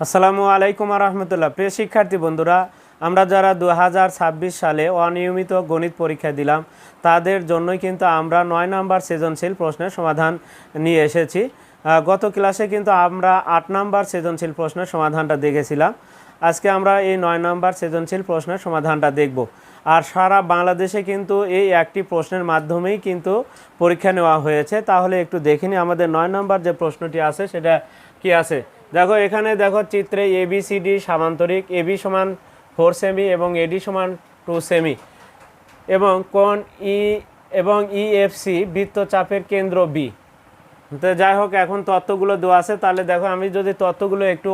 আসসালামু আলাইকুম রহমতুল্লাহ। প্রিয় শিক্ষার্থী বন্ধুরা, আমরা যারা 2026 সালে অনিয়মিত গণিত পরীক্ষা দিলাম তাদের জন্যই কিন্তু আমরা 9 নম্বর সৃজনশীল প্রশ্নের সমাধান নিয়ে এসেছি। গত ক্লাসে কিন্তু আমরা 8 নম্বর সৃজনশীল প্রশ্নের সমাধানটা দেখেছিলাম। আজকে আমরা এই 9 নম্বর সৃজনশীল প্রশ্নের সমাধানটা দেখব। আর সারা বাংলাদেশে কিন্তু এই একটি প্রশ্নের মাধ্যমেই কিন্তু পরীক্ষা নেওয়া হয়েছে। তাহলে একটু দেখে নিই আমাদের 9 নম্বর যে প্রশ্নটি আছে সেটা কি আছে। দেখো এখানে দেখো চিত্রে ABCD সামান্তরিক, AB সমান 4 সেমি এবং AD সমান 2 সেমি এবং কোণ E এবং EFC বৃত্তচাপের কেন্দ্র B। তো যাই হোক, এখন তথ্যগুলো দেওয়া আছে। তাহলে দেখো আমি যদি তথ্যগুলো একটু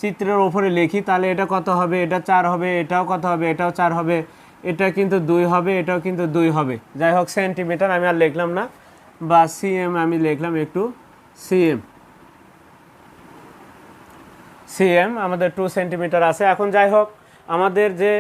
চিত্রের উপরে লিখি তাহলে এটা কত হবে, এটা 4 হবে, এটাও কত হবে, এটাও 4 হবে, এটা কিন্তু 2 হবে, এটাও কিন্তু 2 হবে। যাই হোক, সেন্টিমিটার আমি আর লিখলাম না, বা সিএম আমি লিখলাম একটু, সিএম আমাদের 2 সেন্টিমিটার আছে। এখন যাই হোক, আমাদের যে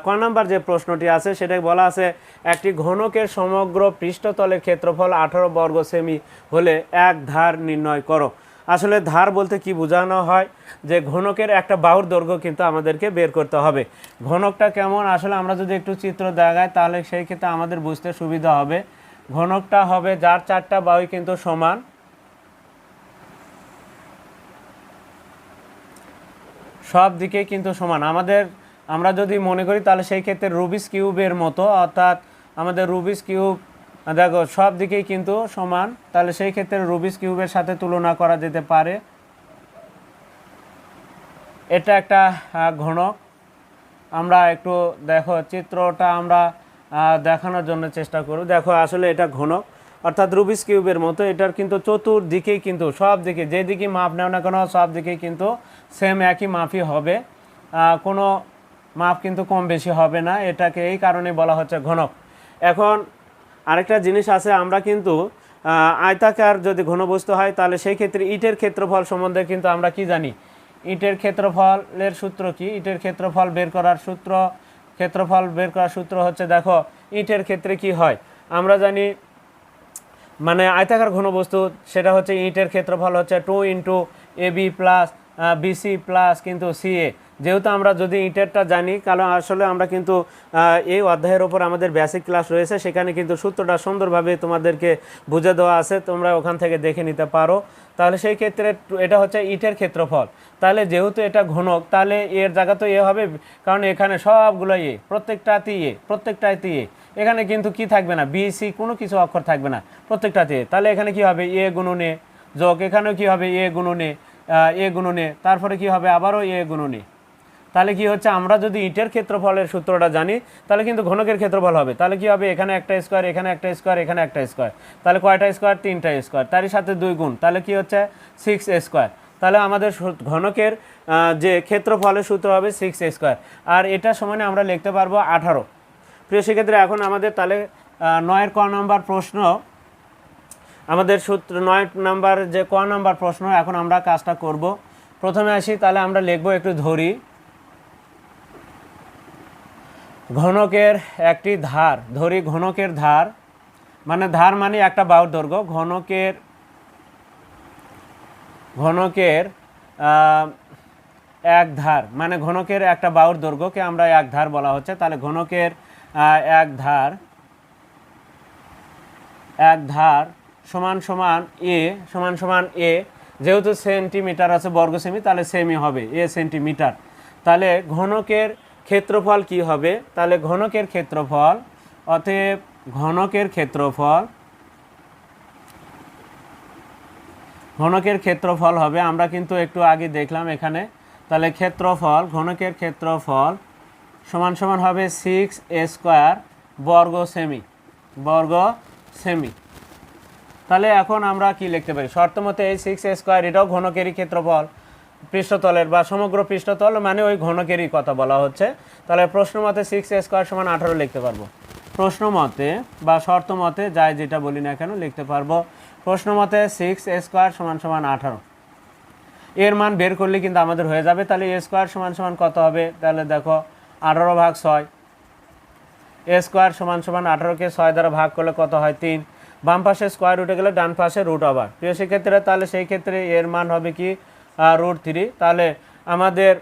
ক নাম্বার যে প্রশ্নটি আছে সেটা বলা আছে একটি ঘনকের সমগ্র পৃষ্ঠতলের ক্ষেত্রফল 18 বর্গ সেমি হলে এক ধার নির্ণয় করো। আসলে ধার বলতে কি বোঝানো হয়, যে ঘনকের একটা বাহুর দৈর্ঘ্য কিন্তু আমাদেরকে বের করতে হবে। ঘনকটা কেমন, আসলে আমরা যদি একটু চিত্র দেখাই তাহলে সেই ক্ষেত্রে আমাদের বুঝতে সুবিধা হবে। ঘনকটা হবে যার 4টা বাহুই কিন্তু সমান, সব দিকে কিন্তু সমান। আমরা যদি মনে করি তাহলে সেই ক্ষেত্রে রুবিক্স কিউবের মতো, অর্থাৎ আমাদের রুবিক্স কিউব দেখো সব দিকেই কিন্তু সমান, তাহলে সেই ক্ষেত্রে রুবিক্স কিউবের সাথে তুলনা করা যেতে পারে। এটা একটা ঘনক। আমরা একটু দেখো চিত্রটা আমরা দেখানোর জন্য চেষ্টা করব। দেখো আসলে এটা ঘনক, অর্থাৎ রুবিক্স কিউবের মতো। এটার কিন্তু চতুর্দিকেই কিন্তু সব দিকে যেদিকে মাপ নেও না কেন সব দিকেই কিন্তু সেম একই মাপই হবে, কোনো মাপ কিন্তু কম বেশি হবে না। এটাকে এই কারণে বলা হচ্ছে ঘনক। এখন আরেকটা জিনিস আছে, আমরা কিন্তু আয়তাকার যদি ঘনবস্তু হয় তাহলে সেই ক্ষেত্রে ইটের ক্ষেত্রফল সম্বন্ধে কিন্তু আমরা কি জানি। ইটের ক্ষেত্রফলের সূত্র কি, ইটের ক্ষেত্রফল বের করার সূত্র হচ্ছে, দেখো ইটের ক্ষেত্রে কি হয় আমরা জানি, মানে আয়তাকার ঘনবস্তু সেটা হচ্ছে ইটের ক্ষেত্রফল হচ্ছে 2 into AB plus BC plus কিন্তু CA। যেহেতু আমরা যদি ইটেরটা জানি, কারণ আসলে আমরা কিন্তু এই অধ্যায়ের ওপর আমাদের বেসিক ক্লাস রয়েছে, সেখানে কিন্তু সূত্রটা সুন্দরভাবে তোমাদেরকে বুঝে দেওয়া আছে, তোমরা ওখান থেকে দেখে নিতে পারো। তাহলে সেই ক্ষেত্রে এটা হচ্ছে ইটের ক্ষেত্রফল। তাহলে যেহেতু এটা ঘনক তাহলে এর জায়গা তো হবে, কারণ এখানে সবগুলো প্রত্যেকটাতে এখানে কিন্তু কি থাকবে না, BC কোনো কিছু অক্ষর থাকবে না, প্রত্যেকটাতে। তাহলে এখানে কি হবে A গুণন A যোগ, এখানেও কি হবে A গুণন A, তারপরে কি হবে আবারও A গুণন A। তাহলে কি হচ্ছে, আমরা যদি ইটের ক্ষেত্রফলের সূত্রটা জানি তাহলে কিন্তু ঘনকের ক্ষেত্রফল হবে। তাহলে কি হবে, এখানে একটা স্কোয়ার, এখানে একটা স্কোয়ার, এখানে একটা স্কোয়ার, তাহলে কয়টা স্কোয়ার, 3টা স্কোয়ার, তারই সাথে 2 গুণ, তাহলে কি হচ্ছে 6 স্কোয়ার। তাহলে আমাদের ঘনকের যে ক্ষেত্রফলের সূত্র হবে 6 স্কোয়ার, আর এটা সমানে আমরা লিখতে পারবো 18। প্রিয় সেক্ষেত্রে এখন আমাদের তাহলে 9 ক নম্বর প্রশ্ন, আমাদের সূত্র 9 নম্বর যে ক নম্বর প্রশ্ন, এখন আমরা কাজটা করব। প্রথমে আসি, তাহলে আমরা লিখবো একটু ধরি, ঘনকের একটি ধার ধরি, ঘনকের ধার মানে একটা বাহুর দৈর্ঘ্য, ঘনকের এক ধার মানে ঘনকের একটা বাহুর দৈর্ঘ্যকে আমরা এক ধার বলা হচ্ছে। তাহলে ঘনকের এক ধার সমান সমান A, যেহেতু সেন্টিমিটার আছে বর্গ সেমি, তাহলে সেমি হবে A সেন্টিমিটার। তাহলে ঘনকের ক্ষেত্রফল কি হবে, তাহলে ঘনকের ক্ষেত্রফল, অতএব ঘনকের ক্ষেত্রফল হবে, আমরা কিন্তু একটু আগে দেখলাম এখানে। তাহলে ঘনকের ক্ষেত্রফল সমান হবে 6 স্কোয়ার বর্গ সেমি। তাহলে এখন আমরা কি লিখতে পারি, শর্তমতে এই 6 স্কোয়ার এটাও ঘনকেরই ক্ষেত্রফল, পৃষ্ঠতলের বা সমগ্র পৃষ্ঠতল মানে ওই ঘনকেরই কথা বলা হচ্ছে। তাহলে প্রশ্ন মতে 6 স্কোয়ার সমান 18 লিখতে পারবো, প্রশ্ন মতে বা শর্ত মতে যাই যেটা বলি না কেন লিখতে পারবো। প্রশ্ন মতে 6 স্কোয়ার সমান 18, এর মান বের করলে কিন্তু আমাদের হয়ে যাবে। তাহলে A স্কোয়ার সমান কত হবে, তাহলে দেখো 18/6, A স্কোয়ার সমান 18কে 6 দ্বারা ভাগ করলে কত হয় 3, বাম পাশে স্কোয়ার রুটে গেলে ডান পাশে রুট ওভার। প্রিয় সেক্ষেত্রে তাহলে সেই ক্ষেত্রে এর মান হবে কি √3। তাহলে আমাদের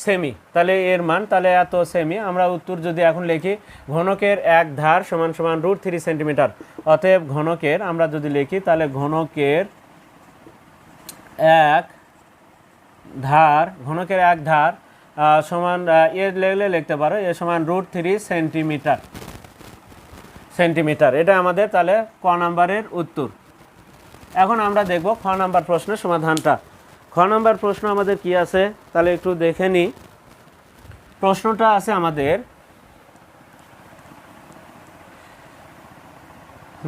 সেমি, তাহলে এর মান তাহলে এত সেমি। আমরা উত্তর যদি এখন লিখি ঘনকের এক ধার সমান সমান √3 সেন্টিমিটার, অতএব ঘনকের আমরা যদি লিখি তাহলে ঘনকের এক ধার সমান এর লেগলে লিখতে পারো এ সমান √3 সেন্টিমিটার। এটা আমাদের তাহলে ক নাম্বারের উত্তর। এখন আমরা দেখব খ নাম্বার প্রশ্নের সমাধানটা। খ নাম্বার প্রশ্ন আমাদের কি আছে তাহলে একটু দেখে নিই। প্রশ্নটা আছে আমাদের,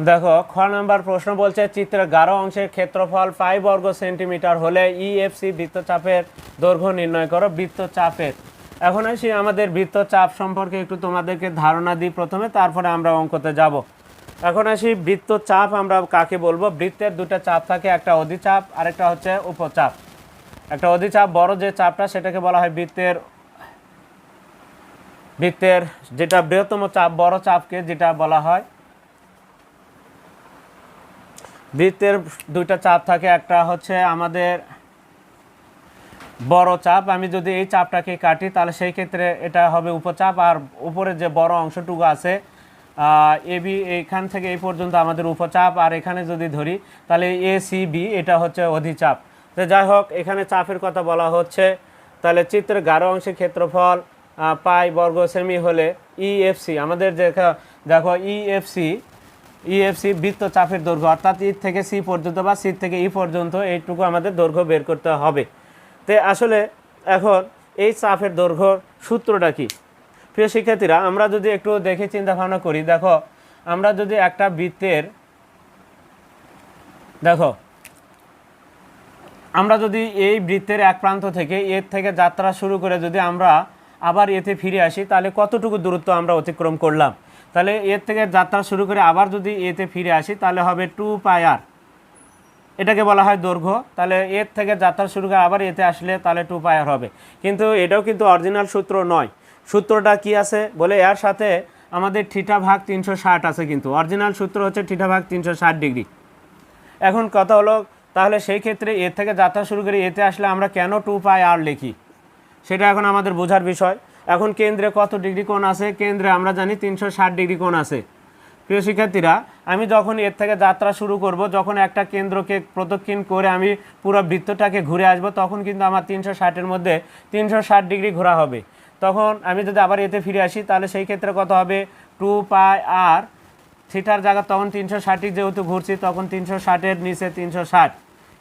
দেখো খ নাম্বার প্রশ্ন বলছে চিত্রের গাঢ় অংশের ক্ষেত্রফল পাই বর্গ সেন্টিমিটার হলে ইএফসি বৃত্তচাপের দৈর্ঘ্য নির্ণয় করো। বৃত্তচাপের, এখন আসি আমাদের বৃত্তচাপ সম্পর্কে একটু তোমাদেরকে ধারণা দিই প্রথমে, তারপরে আমরা অঙ্কতে যাব। এখন আসি বৃত্তচাপ আমরা কাকে বলবো। বৃত্তের দুটো চাপ থাকে, একটা অধিচাপ আরেকটা হচ্ছে উপচাপ। একটা অধিচাপ বড় যে চাপটা সেটাকে বলা হয় বৃত্তের যেটা বৃহত্তম চাপ, বড় চাপকে যেটা বলা হয়। বৃত্তের দুইটা চাপ থাকে, একটা হচ্ছে আমাদের বড় চাপ। আমি যদি এই চাপটাকে কাটি তাহলে সেই ক্ষেত্রে এটা হবে উপচাপ, আর উপরে যে বড় অংশটুকু আছে এবি এইখান থেকে এই পর্যন্ত আমাদের উপচাপ, আর এখানে যদি ধরি তাহলে এসিবি এটা হচ্ছে অধিচাপ। তো যাই হোক, এখানে চাপের কথা বলা হচ্ছে। তাহলে চিত্রের গাঢ় অংশের ক্ষেত্রফল পাই বর্গ সেমি হলে ইএফসি আমাদের দেখো ইএফসি বৃত্তচাপের দৈর্ঘ্য, অর্থাৎ ই থেকে সি পর্যন্ত বা সি থেকে ই পর্যন্ত এইটুকু আমাদের দৈর্ঘ্য বের করতে হবে। তো আসলে এখন এই চাপের দৈর্ঘ্যর সূত্রটা কি? প্রিয় শিক্ষার্থীরা, আমরা যদি একটু দেখে চিন্তা ভাবনা করি, দেখো আমরা যদি একটা বৃত্তের আমরা যদি এই বৃত্তের এক প্রান্ত থেকে এর থেকে যাত্রা শুরু করে যদি আমরা আবার এতে ফিরে আসি তাহলে কতটুকু দূরত্ব আমরা অতিক্রম করলাম। তাহলে এর থেকে যাত্রা শুরু করে আবার যদি এতে ফিরে আসি তাহলে হবে 2πr, এটাকে বলা হয় দৈর্ঘ্য। তাহলে এর থেকে যাত্রা শুরু করে আবার এতে আসলে তাহলে 2πr হবে। কিন্তু এটাও কিন্তু অরিজিনাল সূত্র নয়। সূত্রটা কি আছে বলে এর সাথে আমাদের θ/360 আছে, কিন্তু অরিজিনাল সূত্র হচ্ছে θ/360 ডিগ্রি। এখন কথা হলো তাহলে সেই ক্ষেত্রে এর থেকে যাত্রা শুরু করে এতে আসলে আমরা কেন 2πr লিখি সেটা এখন আমাদের বোঝার বিষয়। এখন কেন্দ্রে কত ডিগ্রি কোণ আছে? কেন্দ্রে আমরা জানি 360 ডিগ্রি কোণ আছে। প্রিয় শিক্ষার্থীরা, আমি যখন এর থেকে যাত্রা শুরু করব, যখন একটা কেন্দ্রকে প্রদক্ষিণ করে আমি পুরো বৃত্তটাকে ঘুরে আসব, তখন কিন্তু আমার 360-এর মধ্যে 360 ডিগ্রি ঘোরা হবে। তখন আমি যদি আবার এতে ফিরে আসি তাহলে সেই ক্ষেত্রে কত হবে? 2πr, থিটার জায়গা তখন 360 যেহেতু ঘুরছি তখন 360-এর নিচে 360,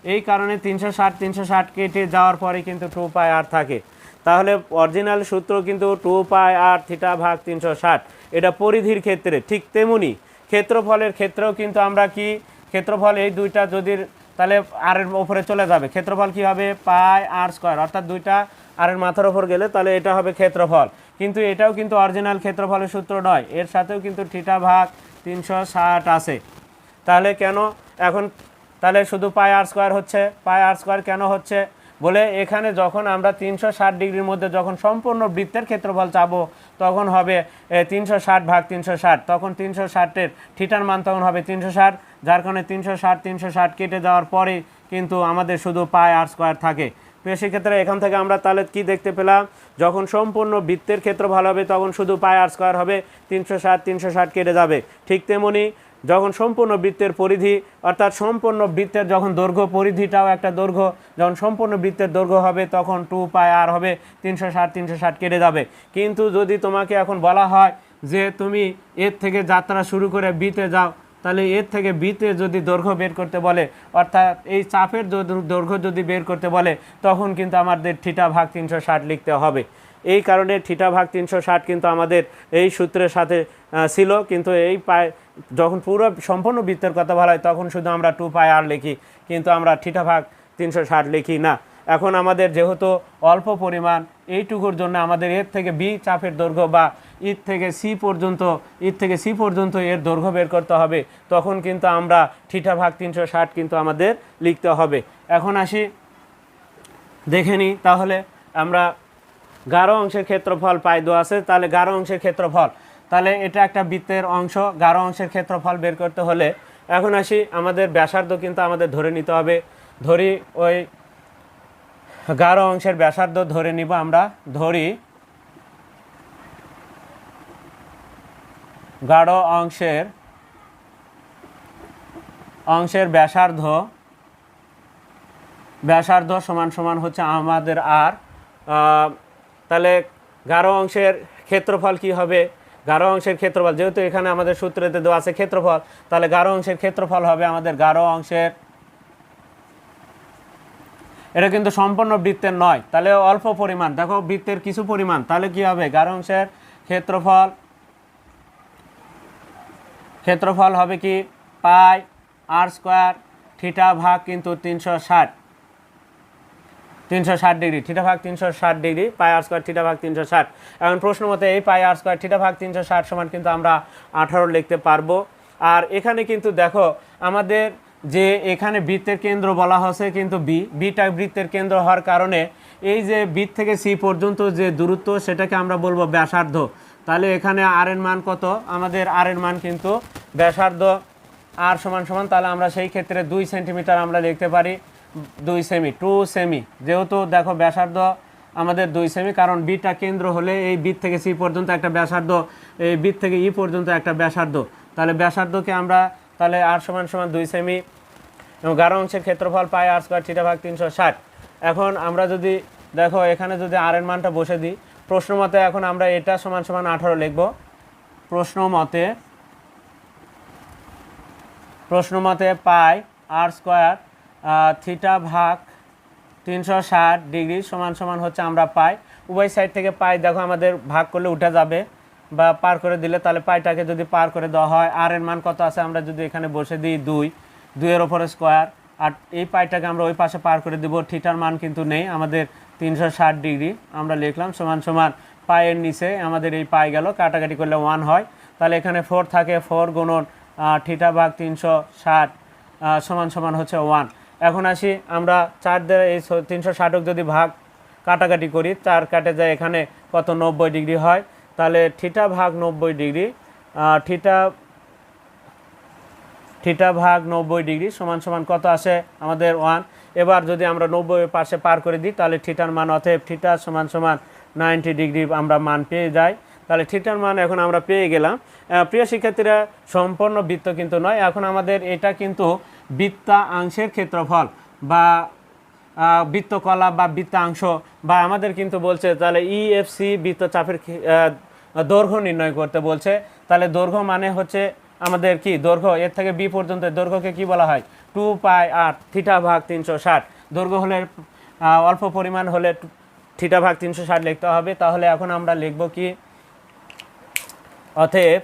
এই কারণে 360 কেটে যাওয়ার পরে কিন্তু 2πr থাকে। তাহলে অরিজিনাল সূত্র কিন্তু 2πr θ/360। এটা পরিধির ক্ষেত্রে। ঠিক তেমনি ক্ষেত্রফলের ক্ষেত্রেও কিন্তু আমরা কি ক্ষেত্রফল এই দুইটা যদি তাহলে আর এর উপরে চলে যাবে, ক্ষেত্রফল কি হবে? πr², অর্থাৎ দুইটা আর এর মাথার উপর গেলে তাহলে এটা হবে ক্ষেত্রফল। কিন্তু এটাও কিন্তু অরিজিনাল ক্ষেত্রফলের সূত্র নয়, এর সাথেও কিন্তু θ/360 আছে। তাহলে কেন এখন তাহলে শুধু πr² হচ্ছে? πr² কেন হচ্ছে বলে এখানে যখন আমরা 360 ডিগ্রির মধ্যে যখন সম্পূর্ণ বৃত্তের ক্ষেত্রফল চাবো তখন হবে 360/360, তখন 360-এর থিটার মান তখন হবে 360, যার কারণে 360 কেটে যাওয়ার পরে কিন্তু আমাদের শুধু πr² থাকে। সেক্ষেত্রে এখান থেকে আমরা তাহলে কি দেখতে পেলাম? যখন সম্পূর্ণ বৃত্তের ক্ষেত্রফল হবে তখন শুধু πr² হবে, 360 কেটে যাবে। ঠিক তেমনি যখন সম্পূর্ণ বৃত্তের পরিধি অর্থাৎ সম্পূর্ণ বৃত্তের যখন দৈর্ঘ্য, পরিধিটাও একটা দৈর্ঘ্য, যখন সম্পূর্ণ বৃত্তের দৈর্ঘ্য হবে তখন 2πr হবে, 360 কেটে যাবে। কিন্তু যদি তোমাকে এখন বলা হয় যে তুমি এর থেকে যাত্রা শুরু করে বিতে যাও, তাহলে এর থেকে বিতে যদি দৈর্ঘ্য বের করতে বলে, অর্থাৎ এই চাপের দৈর্ঘ্য যদি বের করতে বলে, তখন কিন্তু আমাদের θ/360 লিখতে হবে। এই কারণে θ/360 কিন্তু আমাদের এই সূত্রের সাথে ছিল, কিন্তু এই যখন পুরো সম্পূর্ণ বৃত্তের কথা বলা হয় তখন শুধু আমরা 2πr লিখি, কিন্তু আমরা θ/360 লিখি না। এখন আমাদের যেহেতু অল্প পরিমাণ, এইটুকুর জন্য আমাদের এর থেকে বি চাপের দৈর্ঘ্য বা ইর থেকে সি পর্যন্ত এর দৈর্ঘ্য বের করতে হবে, তখন কিন্তু আমরা θ/360 কিন্তু আমাদের লিখতে হবে। এখন আসি দেখে নিই, তাহলে আমরা গাঢ় অংশের ক্ষেত্রফল পাই দেওয়া আছে। তাহলে গাঢ় অংশের ক্ষেত্রফল, তাহলে এটা একটা বৃত্তের অংশ, গাঢ় অংশের ক্ষেত্রফল বের করতে হলে এখন আসি আমাদের ব্যাসার্ধ কিন্তু আমাদের ধরে নিতে হবে। ধরি ওই গাঢ় অংশের ব্যাসার্ধ ধরে নিব, আমরা ধরি গাঢ় অংশের ব্যাসার্ধ সমান সমান হচ্ছে আমাদের আর। তাহলে গাঢ় অংশের ক্ষেত্রফল কি হবে? গাঢ় অংশের ক্ষেত্রফল, যেহেতু এখানে আমাদের সূত্রেতে দেওয়া আছে ক্ষেত্রফল, তাহলে গাঢ় অংশের ক্ষেত্রফল হবে আমাদের গাঢ় অংশের, এটা কিন্তু সম্পূর্ণ বৃত্তের নয়, তাহলে অল্প পরিমাণ, দেখো বৃত্তের কিছু পরিমাণ, তাহলে কি হবে? গাঢ় অংশের ক্ষেত্রফল হবে কি পাই আর স্কোয়ার থিটা ভাগ কিন্তু 360 ডিগ্রি, থিটা ভাগ 360 ডিগ্রি, পাই আর স্কোয়ার থিটা ভাগ 360। এখন প্রশ্ন মতে এই পাই আর স্কোয়ার থিটা ভাগ 360 সমান কিন্তু আমরা 18 লিখতে পারবো। আর এখানে কিন্তু দেখো আমাদের যে এখানে বৃত্তের কেন্দ্র বলা হচ্ছে কিন্তু বিটা বৃত্তের কেন্দ্র হওয়ার কারণে এই যে বি থেকে সি পর্যন্ত যে দূরত্ব সেটাকে আমরা বলবো ব্যাসার্ধ। তাহলে এখানে আর এর মান কত? আমাদের আর এর মান কিন্তু ব্যাসার্ধ আর সমান সমান, তাহলে আমরা সেই ক্ষেত্রে 2 সেন্টিমিটার আমরা লিখতে পারি, 2 সেমি, 2 সেমি। যেহেতু দেখো ব্যাসার্ধ আমাদের 2 সেমি, কারণ বিটা কেন্দ্র হলে এই বি থেকে সি পর্যন্ত একটা ব্যাসার্ধ, এই বি থেকে ই পর্যন্ত একটা ব্যাসার্ধ, তাহলে ব্যাসার্ধকে আমরা তাহলে আর সমান সমান 2 সেমি এবং গাঢ় অংশের ক্ষেত্রফল পাই আর স্কোয়ার থিটা ভাগ 360। এখন আমরা যদি দেখো এখানে যদি আর এর মানটা বসে দিই, প্রশ্ন মতে এখন আমরা এটা সমান সমান 18 লিখব। প্রশ্ন মতে পাই আর স্কোয়ার থিটা ভাগ 360 ডিগ্রি সমান সমান হচ্ছে আমরা পাই, উভয় সাইড থেকে পাই দেখো আমাদের ভাগ করলে উঠে যাবে বা পার করে দিলে, তাহলে পাইটাকে যদি পার করে দেওয়া হয় আর এর মান কত আছে আমরা যদি এখানে বসে দিই 2 এর ওপরে স্কোয়ার, আর এই পাইটাকে আমরা ওই পাশে পার করে দেব, থিটার মান কিন্তু নেই আমাদের 360 ডিগ্রি আমরা লিখলাম সমান সমান পায়ের নিচে আমাদের এই পাই গেল, কাটাকাটি করলে 1 হয়, তাহলে এখানে 4 থাকে, 4 গুণন থিটা ভাগ 360 সমান সমান হচ্ছে 1। এখন আসি আমরা 4 দ্বারা এই 360 যদি ভাগ কাটাকাটি করি, 4 কাটে যায় এখানে কত 90 ডিগ্রি হয়, তাহলে থিটা ভাগ 90 ডিগ্রি, থিটা ভাগ 90 ডিগ্রি সমান সমান কত আসে আমাদের 1। এবার যদি আমরা 90 পাশে পার করে দিই তাহলে থিটার মান, অতএব থিটা সমান সমান 90 ডিগ্রি আমরা মান পেয়ে যাই। তাহলে থিটার মান এখন আমরা পেয়ে গেলাম। প্রিয় শিক্ষার্থীরা, সম্পূর্ণ বৃত্ত কিন্তু নয়, এখন আমাদের এটা কিন্তু বৃত্তাংশের ক্ষেত্রফল বা বৃত্তকলা বা বৃত্তাংশ, বা আমাদের কিন্তু বলছে তাহলে ইএফসি বৃত্তচাপের দৈর্ঘ্য নির্ণয় করতে বলছে। তাহলে দৈর্ঘ্য মানে হচ্ছে আমাদের কি দৈর্ঘ্য, এর থেকে বি পর্যন্ত দৈর্ঘ্যকে কি বলা হয়? 2 পাই আর থিটা ভাগ 360। দৈর্ঘ্য হলে অল্প পরিমাণ হলে থিটা ভাগ 360 লিখতে হবে। তাহলে এখন আমরা লিখব কি, অতএব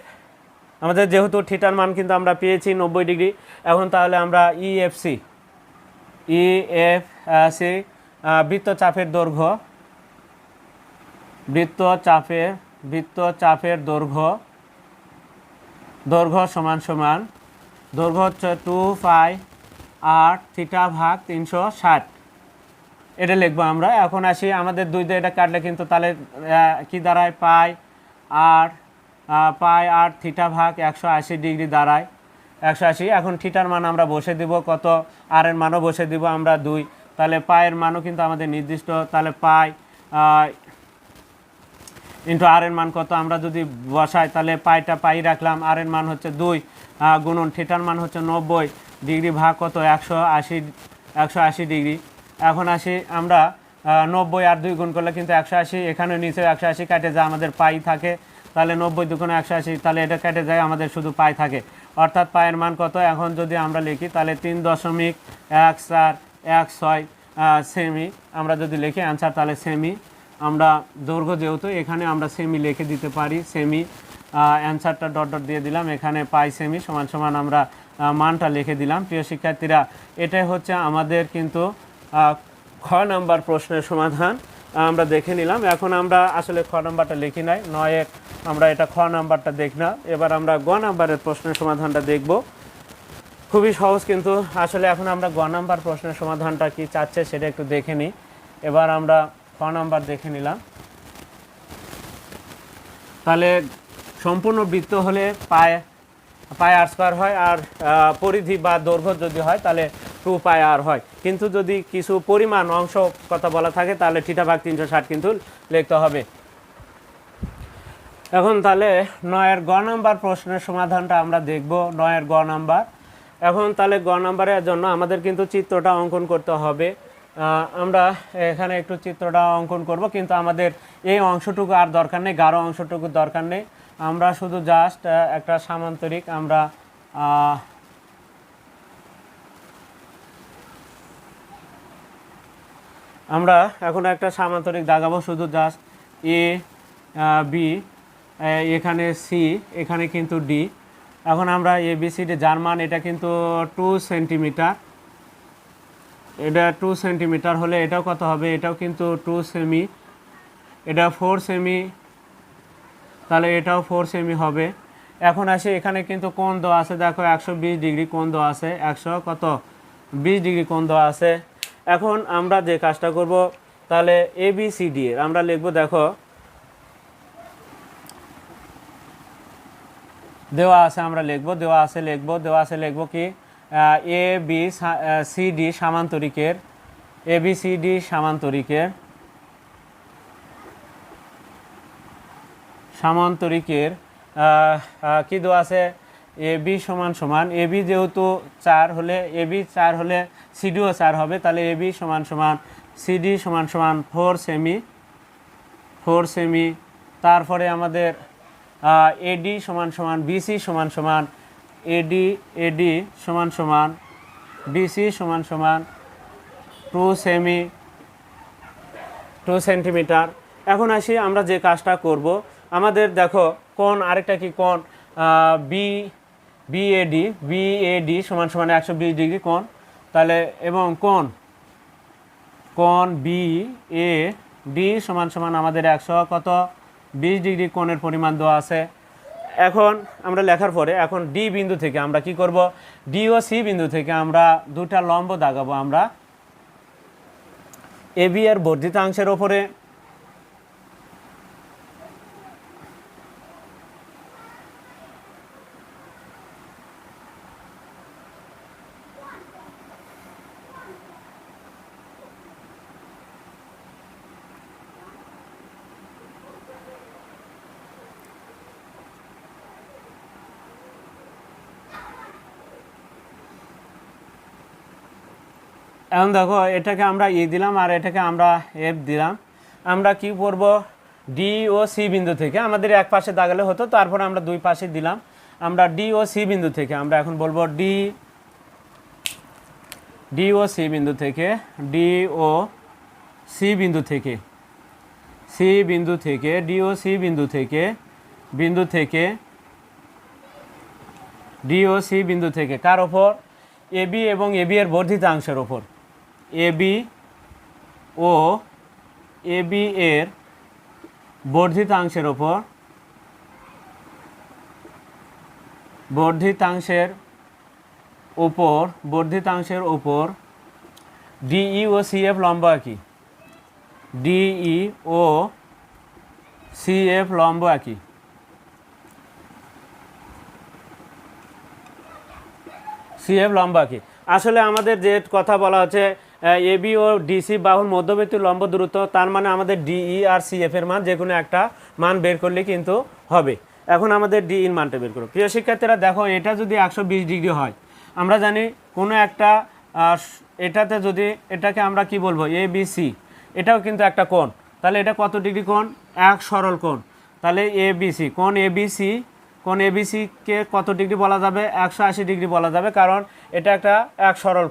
আমাদের যেহেতু থিটার মান কিন্তু আমরা পেয়েছি 90 ডিগ্রি, এখন তাহলে আমরা ইএফসি বৃত্তচাপের দৈর্ঘ্য, বৃত্তচাপের দৈর্ঘ্য সমান সমান, দৈর্ঘ্য হচ্ছে 2 পাই আর থিটা ভাগ 360, এটা লিখবো আমরা। এখন আসি আমাদের 2 দিয়ে এটা কাটলে কিন্তু তাহলে কি দাঁড়ায়? পাই আর থিটা ভাগ 180 ডিগ্রি দাঁড়ায় 180। এখন থিটার মান আমরা বসে দিব কত, আর এর মানও বসে দিব আমরা 2, তাহলে পায়ের মানও কিন্তু আমাদের নির্দিষ্ট, তাহলে পাই ইন্টু আর এর মান কত আমরা যদি বসাই, তাহলে পাইটা পাই রাখলাম, আর এর মান হচ্ছে 2 গুণন থিটার মান হচ্ছে 90 ডিগ্রি ভাগ কত 180 ডিগ্রি। এখন আসি আমরা 90 আর 2 গুণ করলে কিন্তু 180, এখানে নিচে 180 কাটে যায় আমাদের পাই থাকে, তাহলে 90 দুগুণে 180, তাহলে এটা কেটে যায় আমাদের শুধু পাই থাকে, অর্থাৎ পায়ের মান কত? এখন যদি আমরা লিখি তাহলে 3.1416 সেমি আমরা যদি লিখি অ্যান্সার, তাহলে সেমি আমরা দৈর্ঘ্য যেহেতু এখানে আমরা সেমি লিখে দিতে পারি, সেমি অ্যান্সারটা ডট ডট দিয়ে দিলাম, এখানে পাই সেমি সমান সমান আমরা মানটা লিখে দিলাম। প্রিয় শিক্ষার্থীরা, এটাই হচ্ছে আমাদের কিন্তু খ নাম্বার প্রশ্নের সমাধান আমরা দেখে নিলাম। এখন আমরা আসলে খ নাম্বারটা লিখি নাই, 9-এর আমরা এটা খ নাম্বারটা দেখ না, এবার আমরা গ নাম্বারের প্রশ্নের সমাধানটা দেখব। খুবই সহজ কিন্তু আসলে। এখন আমরা গ নাম্বার প্রশ্নের সমাধানটা কি চাচ্ছে সেটা একটু দেখে নিই। এবার আমরা খ নাম্বার দেখে নিলাম। তাহলে সম্পূর্ণ বৃত্ত হলে পাই আর স্কোয়ার হয়, আর পরিধি বা দৈর্ঘ্য যদি হয় তাহলে 2πr হয়। কিন্তু যদি কিছু পরিমাণ অংশ কথা বলা থাকে তাহলে θ/360 কিন্তু লিখতে হবে। এখন তাহলে 9-এর গ নাম্বার প্রশ্নের সমাধানটা আমরা দেখব। 9-এর গ নাম্বার। এখন তাহলে গ নাম্বারের জন্য আমাদের কিন্তু চিত্রটা অঙ্কন করতে হবে। আমরা এখানে একটু চিত্রটা অঙ্কন করব, কিন্তু আমাদের এই অংশটুকু আর দরকার নেই, গাঢ় অংশটুকু দরকার নেই। আমরা শুধু জাস্ট একটা সামান্তরিক আমরা এখন একটা সামান্তরিক দাগাবো, শুধু জাস্ট এ বি, এখানে সি, এখানে কিন্তু ডি। এখন আমরা ABCD যার মান এটা কিন্তু 2 সেন্টিমিটার, এটা 2 সেন্টিমিটার হলে এটাও কত হবে, এটাও কিন্তু 2 সেমি, এটা 4 সেমি, তাহলে এটাও 4 সেমি হবে। এখন আসি এখানে কিন্তু কোণ দেওয়া আছে, দেখো 120 ডিগ্রি কোণ দেওয়া আছে, 120 ডিগ্রি কোণ দেওয়া আছে। এখন আমরা যে কাজটা করব, তাহলে ABCD এর আমরা লিখব, দেখো দেওয়া আছে, আমরা লিখব দেওয়া আছে লিখব কি ABCD সামান্তরিকের, ABCD সামান্তরিকের কি দেওয়া আছে, AB সমান সমান, AB যেহেতু 4 হলে, AB 4 হলে CDও 4 হবে, তাহলে AB সমান সমান CD সমান সমান 4 সেমি। তারপরে আমাদের AD সমান সমান BC সমান সমান AD সমান সমান BC সমান সমান 2 সেন্টিমিটার। এখন আসি আমরা যে কাজটা করব, আমাদের দেখো কোণ, আরেকটা কি কোণ BAD সমান সমান 120 ডিগ্রি কোণ, তাহলে এবং কোণ BAD সমান সমান আমাদের 120 ডিগ্রি কোণের পরিমাণ দেওয়া আছে। এখন আমরা লেখার পরে এখন ডি বিন্দু থেকে আমরা কি করব, ডি ও সি বিন্দু থেকে আমরা দুটা লম্ব দাগাবো আমরা AB এর বর্ধিতাংশের ওপরে। এখন দেখো এটাকে আমরা দিলাম আর এটাকে আমরা F দিলাম। আমরা কি করব, ডি ও সি বিন্দু থেকে আমাদের এক পাশে দাগালে হতো, তারপর আমরা দুই পাশে দিলাম। আমরা ডি ও সি বিন্দু থেকে আমরা এখন বলবো ডি ও সি বিন্দু থেকে ডি ও সি বিন্দু থেকে ডি ও সি বিন্দু থেকে কার ওপর, AB এবং AB এর বর্ধিতাংশের ওপর, AB এর বর্ধিতাংশের ওপর DE ও CF লম্ব আঁকি, DE ও CF লম্ব আঁকি। আসলে আমাদের যে কথা বলা হচ্ছে AB ও DC বাহুর মধ্যবর্তী লম্ব দূরত্ব, তার মানে আমাদের DE আর CF এর মান যে কোনো একটা মান বের করলে কিন্তু হবে। এখন আমাদের DE এর মানটা বের করো। প্রিয় শিক্ষার্থীরা দেখো, এটা যদি 120 ডিগ্রি হয়, আমরা জানি কোনো একটা এটাতে যদি এটাকে আমরা কি বলবো ABC, এটাও কিন্তু একটা কোণ, তাহলে এটা কত ডিগ্রি কোণ, এক সরল কোণ। তাহলে ABC কোণ ABCকে কত ডিগ্রি বলা যাবে, 180 ডিগ্রি বলা যাবে, কারণ এটা একটা এক সরল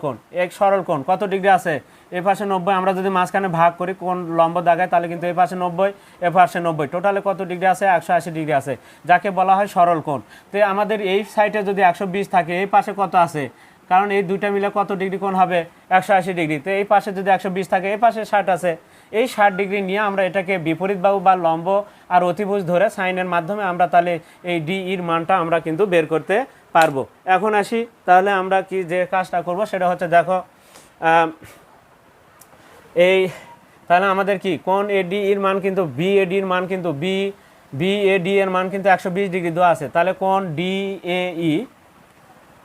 কোণ। কত ডিগ্রি আছে, এ পাশে 90, আমরা যদি মাঝখানে ভাগ করি কোণ লম্ব দাগায় তাহলে কিন্তু এ পাশে 90, এ পাশে 90, টোটালে কত ডিগ্রি আছে, 180 ডিগ্রি আছে, যাকে বলা হয় সরল কোণ। তো আমাদের এই সাইডে যদি 120 থাকে, এই পাশে কত আছে, কারণ এই দুইটা মিলে কত ডিগ্রি কোণ হবে, 180 ডিগ্রি। তো এই পাশে যদি 120 থাকে, এই পাশে 60 আছে, এই 60 ডিগ্রি নিয়ে আমরা এটাকে বিপরীত বাহু বা লম্ব আর অতিভুজ ধরে সাইনের মাধ্যমে আমরা তাহলে এই DEর মানটা আমরা কিন্তু বের করতে পারবো। এখন আসি, তাহলে আমরা কি যে কাজটা করব সেটা হচ্ছে, দেখো তাহলে আমাদের কি কোণ AD এর মান কিন্তু BAD এর মান কিন্তু BAD এর মান কিন্তু 120 ডিগ্রি দেওয়া আছে, তাহলে কোণ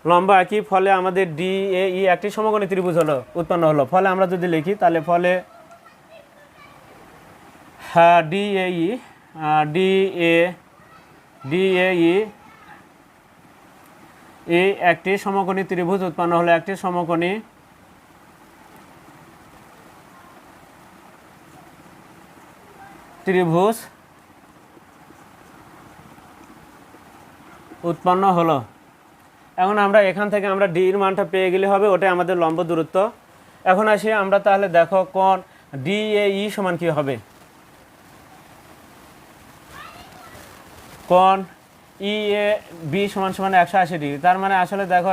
লম্ব একই, ফলে আমাদের ডি এ ই একটি সমকোণী ত্রিভুজ হলো উৎপন্ন হলো। ফলে আমরা যদি লিখি তাহলে ফলে D A E D A D A E এই একটি সমকোণী ত্রিভুজ উৎপন্ন হলো, একটি সমকোণী ত্রিভুজ উৎপন্ন হলো। এখন আমরা এখান থেকে আমরা ডি এর মানটা পেয়ে গেলে হবে, ওটাই আমাদের লম্ব দূরত্ব। এখন আসি আমরা, তাহলে দেখো কোণ ডি এ ই সমান কি হবে? কোণ ই এ বি সমান সমান 180 ডিগ্রি। তার মানে আসলে দেখো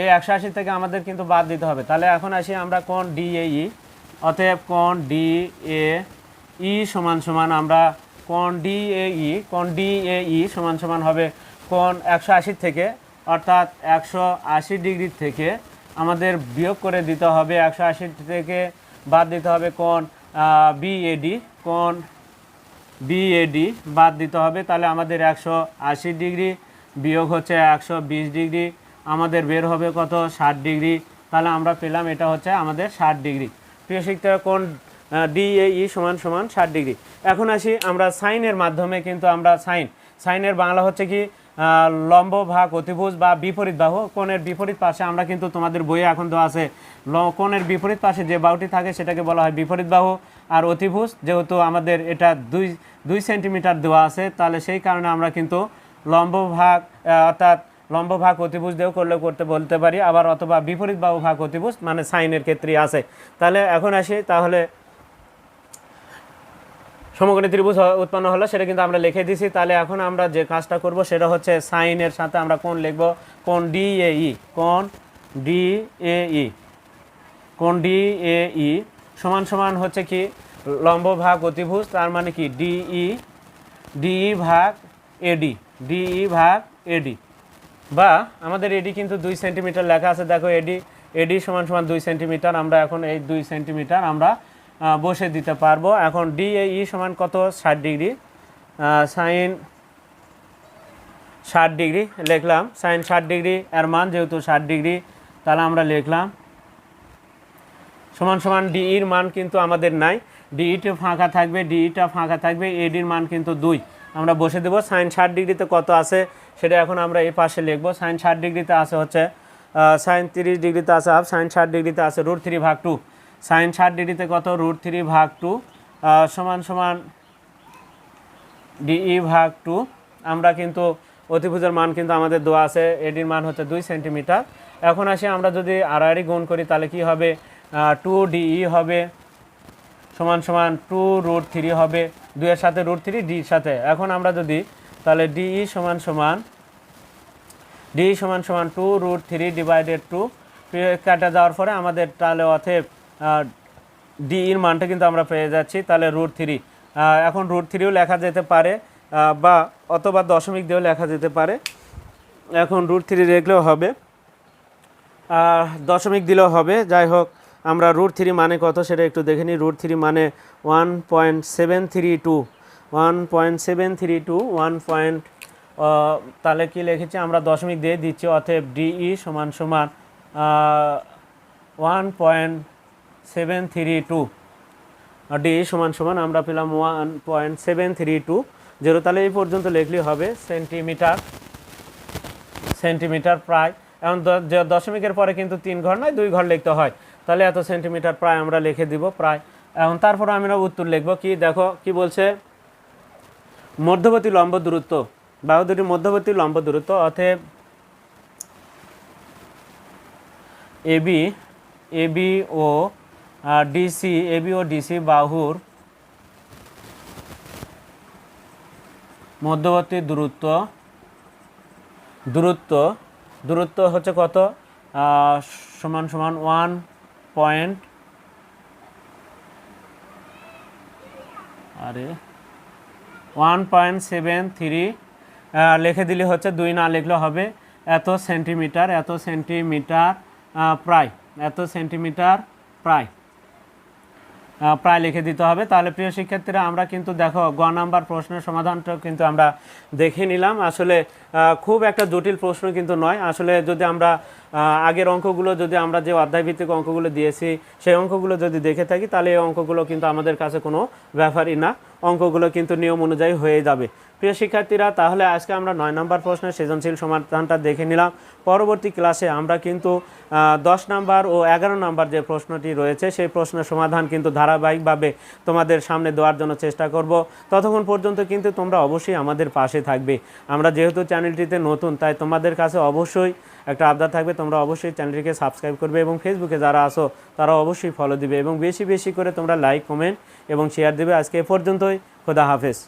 এই 180 থেকে আমাদের কিন্তু বাদ দিতে হবে। তাহলে এখন আসি আমরা কোণ ডি এ ই, অতএব কোণ ডি এ ই সমান সমান আমরা কোণ ডি এ ই সমান সমান হবে কোণ 180 থেকে, অর্থাৎ 180 ডিগ্রি থেকে আমাদের বিয়োগ করে দিতে হবে, 180 থেকে বাদ দিতে হবে কোণ বিএডি, কোণ বিএডি বাদ দিতে হবে। তাহলে আমাদের 180 ডিগ্রি বিয়োগ হচ্ছে 120 ডিগ্রি, আমাদের বের হবে কত? 60 ডিগ্রি। তাহলে আমরা পেলাম এটা হচ্ছে আমাদের 60 ডিগ্রি। প্রিয় শিক্ষার্থীরা, কোণ ডিএই সমান সমান 60 ডিগ্রি। এখন আসি আমরা সাইনের মাধ্যমে, কিন্তু আমরা সাইনের বাংলা হচ্ছে কি লম্ব ভাগ অতিভুজ বা বিপরীত বাহু। কোণের বিপরীত পাশে আমরা কিন্তু তোমাদের বইয়ে এখন দেওয়া আছে কোণের বিপরীত পাশে যে বাহুটি থাকে সেটাকে বলা হয় বিপরীত বাহু। আর অতিভুজ যেহেতু আমাদের এটা 2 সেন্টিমিটার দেওয়া আছে, তাহলে সেই কারণে আমরা কিন্তু লম্ব ভাগ অর্থাৎ লম্ব ভাগ অতিভুজ দিয়েও করতে বলতে পারি, আবার অথবা বিপরীত বাহু ভাগ অতিভুজ মানে সাইনের ক্ষেত্রে আছে। তাহলে এখন আসি, তাহলে সমকোণী ত্রিভুজ উৎপন্ন হলো সেটা কিন্তু আমরা লিখে দিছি। তাহলে এখন আমরা যে কাজটা করব সেটা হচ্ছে সাইনের সাথে আমরা কোণ লিখব, কোণ ডিএই, কোণ ডিএই, কোণ ডিএই সমান সমান হচ্ছে কি লম্ব ভাগ অতিভুজ, তার মানে কি ডিই ভাগ এডি, ডিই ভাগ এডি, বা আমাদের এডি কিন্তু 2 সেন্টিমিটার লেখা আছে। দেখো এডি সমান সমান 2 সেন্টিমিটার, আমরা এখন এই 2 সেন্টিমিটার আমরা বসে দিতে পারবো। এখন ডিএই সমান কত? 60 ডিগ্রি, সাইন 60 ডিগ্রি লিখলাম, সাইন 60 ডিগ্রি এর মান যেহেতু 60 ডিগ্রি, তাহলে আমরা লিখলাম সমান সমান ডিইর মান কিন্তু আমাদের নাই, ডিইটা ফাঁকা থাকবে, এডির মান কিন্তু 2, আমরা বসে দেবো। সাইন 60 ডিগ্রিতে কত আছে সেটা এখন আমরা এই পাশে লিখবো। সাইন 60 ডিগ্রিতে আছে হচ্ছে সাইন 30 ডিগ্রিতে আছে হাফ, সাইন 60 ডিগ্রিতে আছে √3/2, সাইন 60 ডিগ্রিতে কত? √3/2 সমান সমান ডিই/2। আমরা কিন্তু অতিভুজের মান কিন্তু আমাদের দেওয়া আছে, এডির মান হচ্ছে 2 সেন্টিমিটার। এখন আসি আমরা যদি আড়াআড়ি গুণ করি তাহলে কি হবে? 2 ডিই হবে সমান সমান 2√3 হবে, 2 এর সাথে √3 ডির সাথে। এখন আমরা যদি তাহলে ডিই সমান সমান 2√3 ডিভাইডেড 2 কাটা যাওয়ার পরে আমাদের তাহলে অতএব ডিইর মানটা কিন্তু আমরা পেয়ে যাচ্ছি, তাহলে √3। এখন √3ও লেখা যেতে পারে বা অথবা দশমিক দিয়েও লেখা যেতে পারে। এখন √3 লিখলেও হবে, দশমিক দিলেও হবে, যাই হোক আমরা √3 মানে কত সেটা একটু দেখে নিই। √3 মানে 1.732 তাহলে কি লিখেছি আমরা? দশমিক দিয়ে দিচ্ছি, অতএব ডিই সমান সমান 1.732, ডিই সমান সমান আমরা পেলাম 1.732 যেটা, তাহলে এই পর্যন্ত লিখলেই হবে সেন্টিমিটার প্রায়। এখন দশমিকের পরে কিন্তু 3 ঘর নয় 2 ঘর লিখতে হয়, তাহলে এত সেন্টিমিটার প্রায় আমরা লিখে দিব প্রায়। এখন তারপর আমরা উত্তর লিখব কি, দেখো কি বলছে, মধ্যবর্তী লম্ব দূরত্ব, বাহু দুটির মধ্যবর্তী লম্ব দূরত্ব, অতএব এবি ও ডিসি বাহুর মধ্যবর্তী দূরত্ব হচ্ছে কত? সমান সমান 1.73 লিখে দিলে হচ্ছে, 2 না লিখলে হবে, এত সেন্টিমিটার প্রায়। প্রায় লিখে দিতে হবে। তাহলে প্রিয় শিক্ষার্থীরা আমরা কিন্তু দেখো গ নাম্বার প্রশ্নের সমাধানটা কিন্তু আমরা দেখে নিলাম। আসলে খুব একটা জটিল প্রশ্ন কিন্তু নয়। আসলে যদি আমরা আগের অঙ্কগুলো যদি আমরা যে অধ্যায়ভিত্তিক অঙ্কগুলো দিয়েছি সেই অঙ্কগুলো যদি দেখে থাকি তাহলে এই অঙ্কগুলো কিন্তু আমাদের কাছে কোনো ব্যাপারই না, অঙ্কগুলো কিন্তু নিয়ম অনুযায়ী হয়ে যাবে। প্রিয় শিক্ষার্থীরা, তাহলে আজকে আমরা 9 নম্বর প্রশ্নের সৃজনশীল সমাধানটা দেখে নিলাম। পরবর্তী ক্লাসে আমরা কিন্তু 10 নাম্বার ও 11 নাম্বার যে প্রশ্নটি রয়েছে সেই প্রশ্নের সমাধান কিন্তু ধারাবাহিকভাবে তোমাদের সামনে দেওয়ার জন্য চেষ্টা করব। ততক্ষণ পর্যন্ত কিন্তু তোমরা অবশ্যই আমাদের পাশে থাকবে। আমরা যেহেতু চ্যানেলটিতে নতুন, তাই তোমাদের কাছে অবশ্যই একটা আবদার থাকবে, তোমরা অবশ্যই চ্যানেলটিকে সাবস্ক্রাইব করবে এবং ফেসবুকে যারা আসো তারা অবশ্যই ফলো দিবে এবং বেশি বেশি করে তোমরা লাইক, কমেন্ট এবং শেয়ার দিবে। আজকে এ পর্যন্তই। খোদা হাফেজ।